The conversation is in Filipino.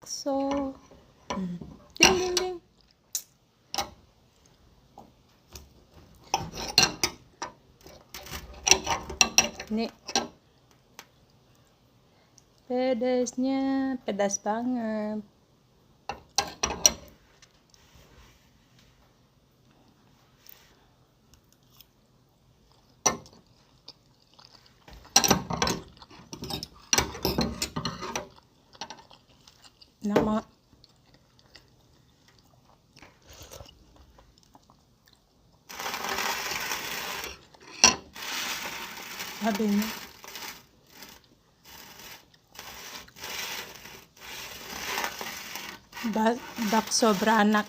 bakso. Ding, ding, ding. Ini pedasnya pedas banget. Nama cabenya bakso beranak.